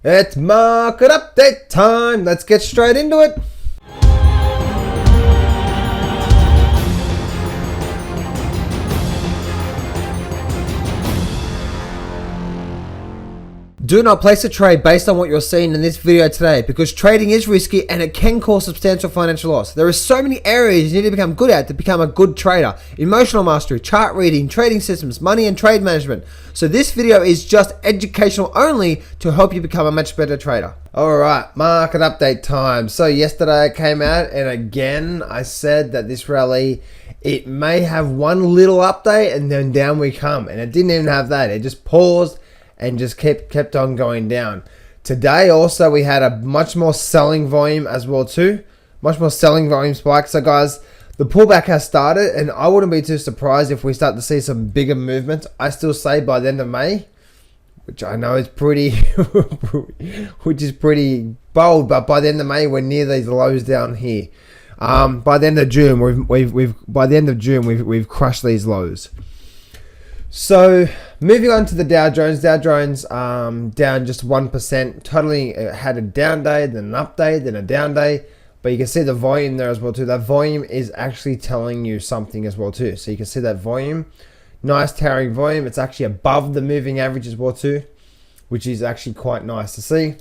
It's market update time. Let's get straight into it. Do not place a trade based on what you're seeing in this video today, because trading is risky and it can cause substantial financial loss. There are so many areas you need to become good at to become a good trader. Emotional mastery, chart reading, trading systems, money and trade management. So this video is just educational only to help you become a much better trader. Alright, market update time. So yesterday I came out and again I said that this rally, it may have one little update and then down we come. And it didn't even have that. It just paused and just kept on going down. Today also we had a much more selling volume as well too. Much more selling volume spike. So guys, the pullback has started and I wouldn't be too surprised if we start to see some bigger movements. I still say by the end of May, which I know is pretty which is pretty bold, but by the end of May we're near these lows down here. By the end of June we've crushed these lows. So moving on to the Dow Jones. Dow Jones down just 1%. Totally had a down day, then an up day, then a down day. But you can see the volume there as well too. That volume is actually telling you something as well too. So you can see that volume, nice towering volume. It's actually above the moving average as well too, which is actually quite nice to see.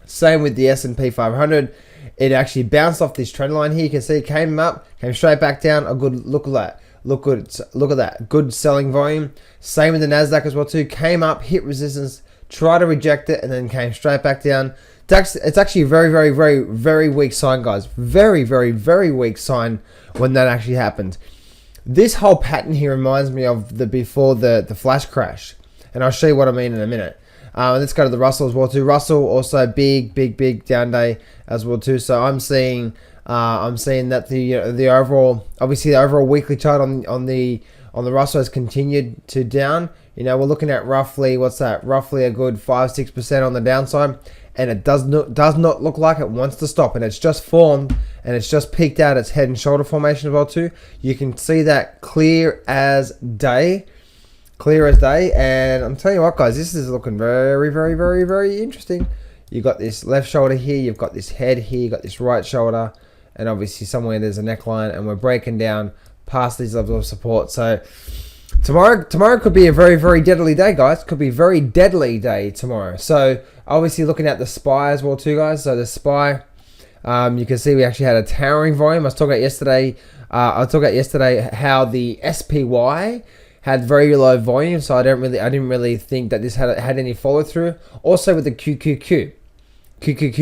Same with the S&P 500. It actually bounced off this trend line here. You can see it came up, came straight back down. A good look at that. Look at that. Good selling volume. Same with the Nasdaq as well too. Came up, hit resistance, tried to reject it, and then came straight back down. It's actually a very weak sign, guys. Very weak sign when that actually happened. This whole pattern here reminds me of before the flash crash, and I'll show you what I mean in a minute. Let's go to the Russell as well too. Russell also big down day as well too. So I'm seeing that the overall, obviously the overall weekly chart on the Russell has continued to down. You know, we're looking at roughly, what's that? Roughly a good 5-6% on the downside, and it does not look like it wants to stop, and it's just formed and it's just peaked out its head and shoulder formation as well too. You can see that clear as day. And I'm telling you what, guys, this is looking very interesting. You got this left shoulder here, you've got this head here, you got this right shoulder, and obviously somewhere there's a neckline, and we're breaking down past these levels of support. So tomorrow could be a very deadly day, guys. Could be a very deadly day tomorrow. So obviously looking at the SPY as well too, guys. So the SPY, you can see we actually had a towering volume. I was talking about yesterday how the SPY had very low volume, so I didn't really think that this had any follow through. Also with the QQQ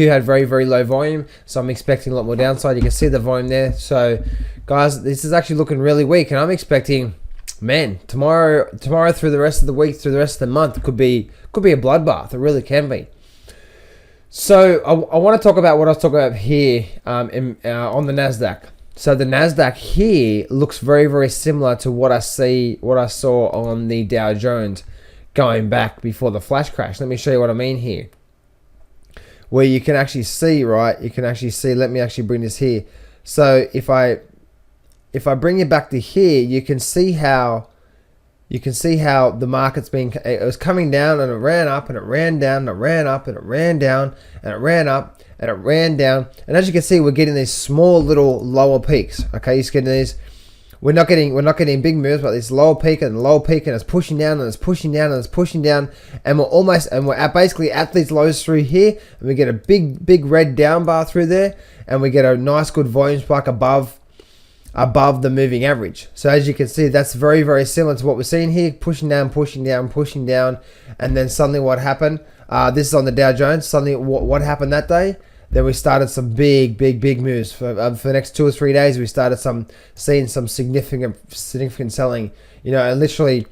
had very low volume, so I'm expecting a lot more downside. You can see the volume there. So guys, this is actually looking really weak, and I'm expecting, man, tomorrow through the rest of the week, through the rest of the month, could be a bloodbath. It really can be. So I want to talk about what I was talking about here on the Nasdaq. So the Nasdaq here looks very similar to what I saw on the Dow Jones going back before the flash crash. Let me show you what I mean here. Where you can actually see, right? You can actually see, let me actually bring this here. So if I bring it back to here, you can see how the market's been, it was coming down and it ran up and it ran down and it ran up and it ran down and it ran up and it ran down. And as you can see, we're getting these small little lower peaks. Okay, you're getting these. We're not getting big moves, but this lower peak and lower peak, and it's pushing down and it's pushing down and it's pushing down, and we're basically at these lows through here, and we get a big red down bar through there, and we get a nice good volume spike above the moving average. So as you can see, that's very similar to what we're seeing here, pushing down, and then suddenly what happened? This is on the Dow Jones. Suddenly what happened that day? Then we started some big moves for the next 2 or 3 days. We started seeing some significant selling. You know, and literally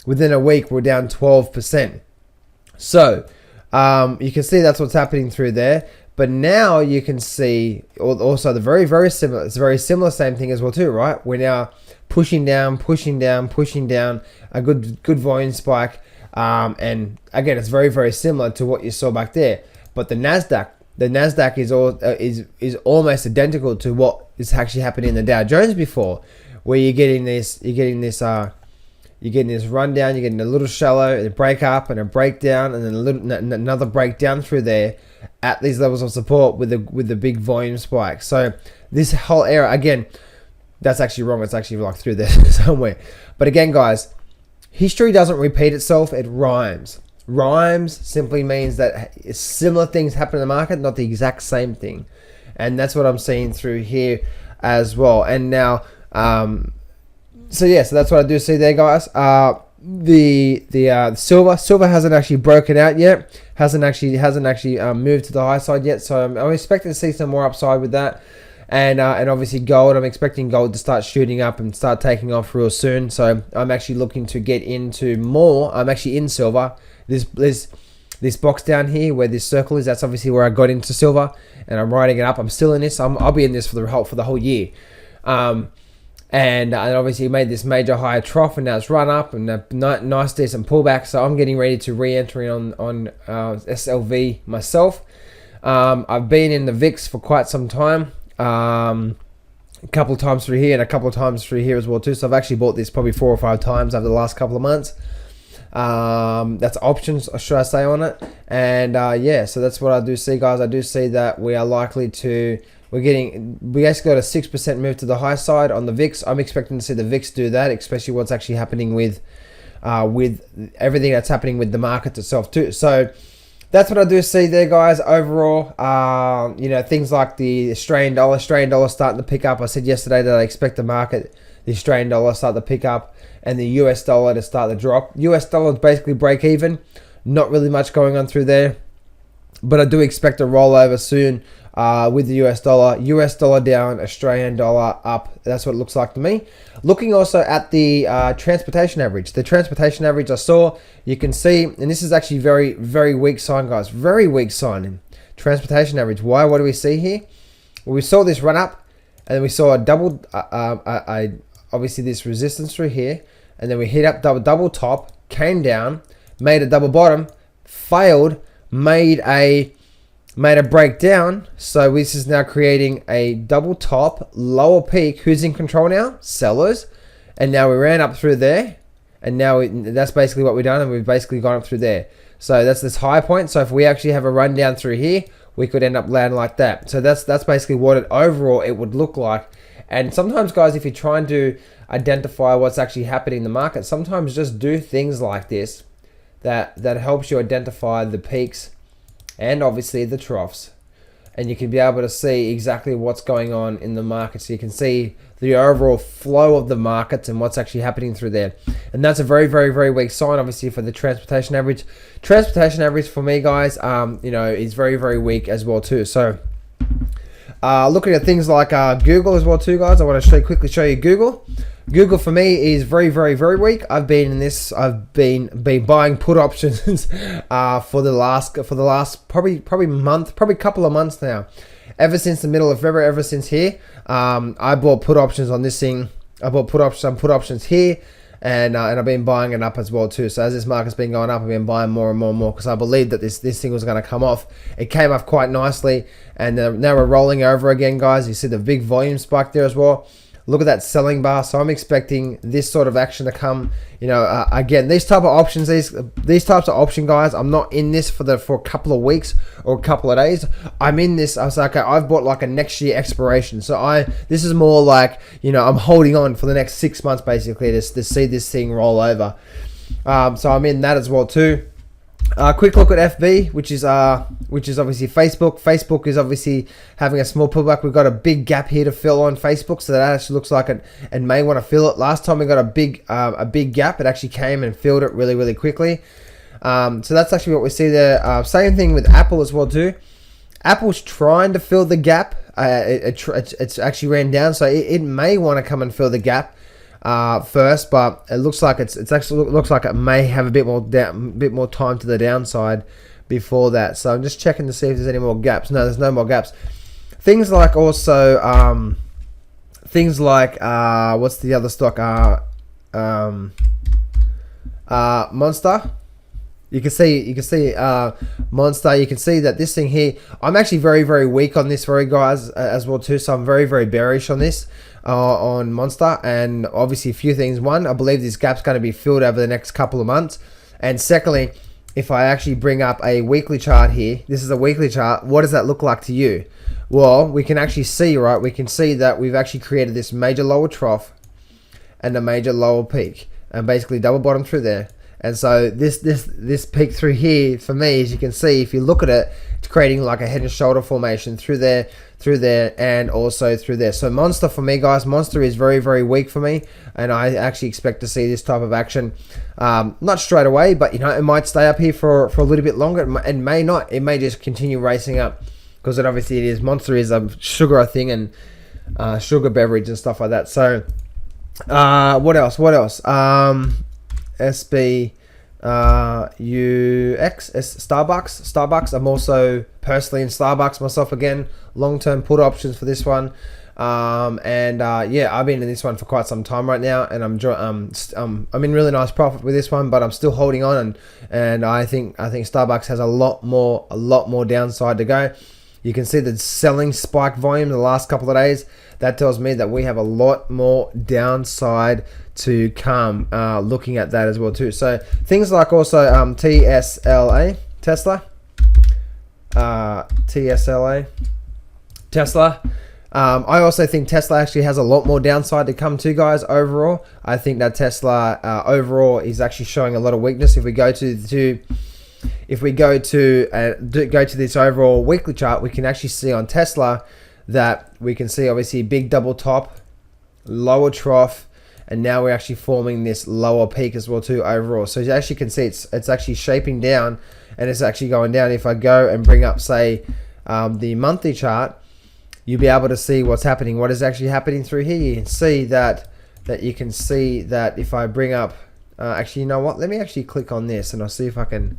within a week we're down 12%. So you can see that's what's happening through there. But now you can see also the very similar. It's very similar, same thing as well too, right? We're now pushing down, a good volume spike, and again it's very similar to what you saw back there. But the Nasdaq is almost identical to what is actually happening in the Dow Jones before, where you're getting this You're getting this rundown, you're getting a little shallow, and a break up, and a breakdown, and then another breakdown through there at these levels of support with the big volume spike. So this whole area, again, that's actually wrong. It's actually like through there somewhere. But again, guys, history doesn't repeat itself. It rhymes. Rhymes simply means that similar things happen in the market, not the exact same thing. And that's what I'm seeing through here as well. And now, so that's what I do see there, guys. The silver hasn't actually broken out yet. Hasn't actually moved to the high side yet. So I'm expecting to see some more upside with that. And obviously gold, I'm expecting gold to start shooting up and start taking off real soon. So I'm actually looking to get into more. I'm actually in silver. This box down here where this circle is, that's obviously where I got into silver, and I'm riding it up. I'm still in this. I'll be in this for the whole year. And obviously made this major higher trough, and now it's run up and a nice decent pullback. So I'm getting ready to re-enter on SLV myself. I've been in the VIX for quite some time. A couple of times through here and a couple of times through here as well too. So I've actually bought this probably 4 or 5 times over the last couple of months. That's options, should I say, on it. And so that's what I do see, guys. I do see that we are likely to, we actually got a 6% move to the high side on the VIX. I'm expecting to see the VIX do that, especially what's actually happening with everything that's happening with the market itself too. So that's what I do see there, guys. Overall, things like the Australian dollar starting to pick up. I said yesterday that I expect the Australian dollar start to pick up, and the US dollar to start to drop. US dollar is basically break even. Not really much going on through there, but I do expect a rollover soon with the US dollar. US dollar down, Australian dollar up. That's what it looks like to me. Looking also at the transportation average. The transportation average I saw, you can see, and this is actually very, very weak sign, guys. Very weak sign in transportation average. Why? What do we see here? Well, we saw this run up, and then we saw a double, obviously this resistance through here, and then we hit up double top, came down, made a double bottom, failed, made a breakdown. So this is now creating a double top, lower peak. Who's in control now? Sellers. And now we ran up through there, and now that's basically what we've done, and we've basically gone up through there. So that's this high point. So if we actually have a run down through here, we could end up landing like that. So that's basically what overall it would look like. And sometimes, guys, if you're trying to identify what's actually happening in the market, sometimes just do things like this that helps you identify the peaks and obviously the troughs, and you can be able to see exactly what's going on in the market. So you can see the overall flow of the markets and what's actually happening through there. And that's a very, very, very weak sign, obviously, for the transportation average. Transportation average for me, guys, is very, very weak as well too. So looking at things like Google as well too, guys, I want to quickly show you Google. Google for me is very, very, very weak. I've been buying put options for the last probably couple of months now. Ever since the middle of February, ever since here, I bought put options on this thing. I bought some put options here, and I've been buying it up as well too. So as this market's been going up, I've been buying more and more and more because I believe that this thing was going to come off. It came off quite nicely, and now we're rolling over again, guys. You see the big volume spike there as well. Look at that selling bar. So I'm expecting this sort of action to come. Again, these type of options, these types of option, guys, I'm not in this for a couple of weeks or a couple of days. I'm in this. I was like, okay, I've bought like a next year expiration. So this is more like, I'm holding on for the next 6 months basically to see this thing roll over. So I'm in that as well too. Quick look at FB, which is obviously Facebook. Facebook is obviously having a small pullback. We've got a big gap here to fill on Facebook, so that actually looks like it and may want to fill it. Last time we got a big gap, it actually came and filled it really, really quickly. So that's actually what we see there. Same thing with Apple as well too. Apple's trying to fill the gap. It's actually ran down, so it may want to come and fill the gap first, but it looks like it actually looks like it may have a bit more time to the downside before that. So I'm just checking to see if there's any more gaps. No, there's no more gaps. Things like also what's the other stock? Monster. You can see Monster. You can see that this thing here, I'm actually very, very weak on this, guys, as well too. So I'm very, very bearish on this, on Monster. And obviously a few things. One, I believe this gap's going to be filled over the next couple of months. And secondly, if I actually bring up a weekly chart here, this is a weekly chart. What does that look like to you? Well, we can actually see, right? We can see that we've actually created this major lower trough and a major lower peak, and basically double bottom through there. And so this peak through here, for me, as you can see, if you look at it, it's creating like a head and shoulder formation through there, and also through there. So Monster, for me, guys, Monster is very, very weak for me, and I actually expect to see this type of action, not straight away, but you know, it might stay up here for a little bit longer. It may not. It may just continue racing up, because it obviously it is. Monster is a sugar thing, and sugar beverage and stuff like that. So what else? SBUX, Starbucks. I'm also personally in Starbucks myself again. Long-term put options for this one, yeah, I've been in this one for quite some time right now, and I'm in really nice profit with this one, but I'm still holding on, and I think Starbucks has a lot more downside to go. You can see the selling spike volume in the last couple of days. That tells me that we have a lot more downside to come, looking at that as well too. So things like also TSLA, Tesla. I also think Tesla actually has a lot more downside to come too, guys. Overall, I think that Tesla overall is actually showing a lot of weakness. If we go to this overall weekly chart, we can actually see on Tesla that we can see obviously big double top, lower trough, and now we're actually forming this lower peak as well too overall. So you actually can see it's actually shaping down, and it's actually going down. If I go and bring up, say, the monthly chart, you'll be able to see what's happening. What is actually happening through here? You can see that if I bring up, actually, you know what? Let me actually click on this, and I'll see if I can.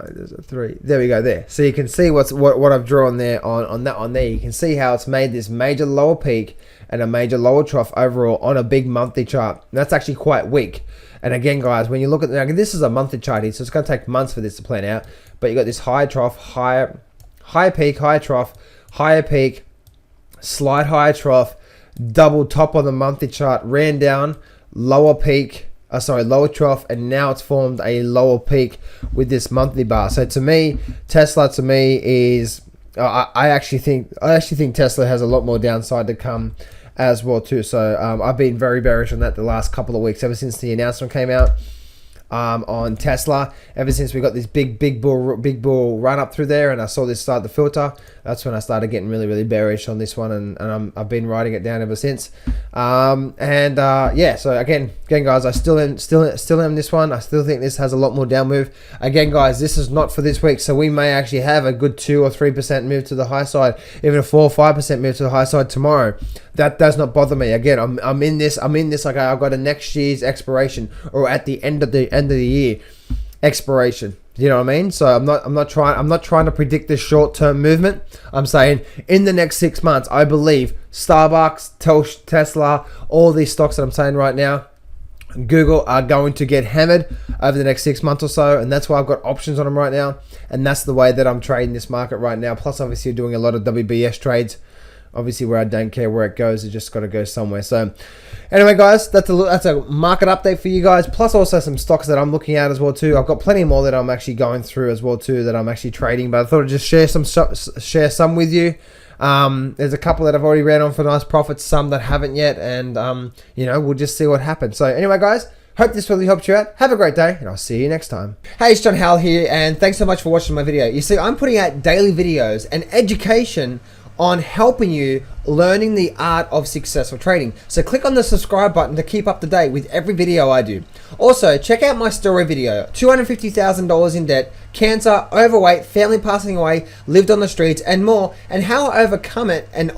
There's a 3. There we go. There. So you can see what I've drawn there on there. You can see how it's made this major lower peak and a major lower trough overall on a big monthly chart. And that's actually quite weak. And again, guys, when you look at now, this is a monthly chart here, so it's going to take months for this to plan out. But you got this high trough, high peak, high trough, higher peak, slight higher trough, double top on the monthly chart, ran down, lower peak. Lower trough, and now it's formed a lower peak with this monthly bar. So to me, Tesla is I actually think Tesla has a lot more downside to come as well too. So I've been very bearish on that the last couple of weeks, ever since the announcement came out on Tesla. Ever since we got this big bull run up through there, and I saw this start to filter, that's when I started getting really bearish on this one, and I've been riding it down ever since. Yeah, so again guys, I still am this one. I still think this has a lot more down move. Again, guys, this is not for this week, so we may actually have a good 2 or 3% move to the high side, even a 4 or 5% move to the high side tomorrow. That does not bother me. Again, I'm in this. Like, I've got a next year's expiration, or at the end of the year expiration. You know what I mean? So I'm not trying to predict this short-term movement. I'm saying in the next 6 months, I believe Starbucks, Tesla, all these stocks that I'm saying right now, Google, are going to get hammered over the next 6 months or so, and that's why I've got options on them right now, and that's the way that I'm trading this market right now. Plus, obviously, doing a lot of WBS trades. Obviously, where I don't care where it goes, it just got to go somewhere. So anyway, guys, that's a market update for you guys, plus also some stocks that I'm looking at as well too. I've got plenty more that I'm actually going through as well too, that I'm actually trading, but I thought I'd just share some with you. There's a couple that I've already ran on for nice profits, some that haven't yet, and we'll just see what happens. So anyway, guys, hope this really helped you out. Have a great day, and I'll see you next time. Hey, it's John Howell here, and thanks so much for watching my video. You see, I'm putting out daily videos and education on helping you learning the art of successful trading. So click on the subscribe button to keep up to date with every video I do. Also, check out my story video, $250,000 in debt, cancer, overweight, family passing away, lived on the streets, and more, and how I overcome it and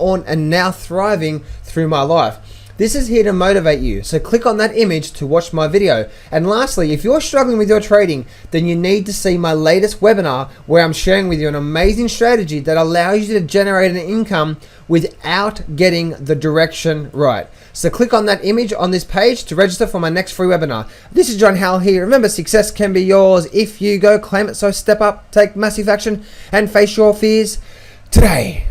now thriving through my life. This is here to motivate you, so click on that image to watch my video. And lastly, if you're struggling with your trading, then you need to see my latest webinar where I'm sharing with you an amazing strategy that allows you to generate an income without getting the direction right. So click on that image on this page to register for my next free webinar. This is John Howell here. Remember, success can be yours if you go claim it. So step up, take massive action, and face your fears today.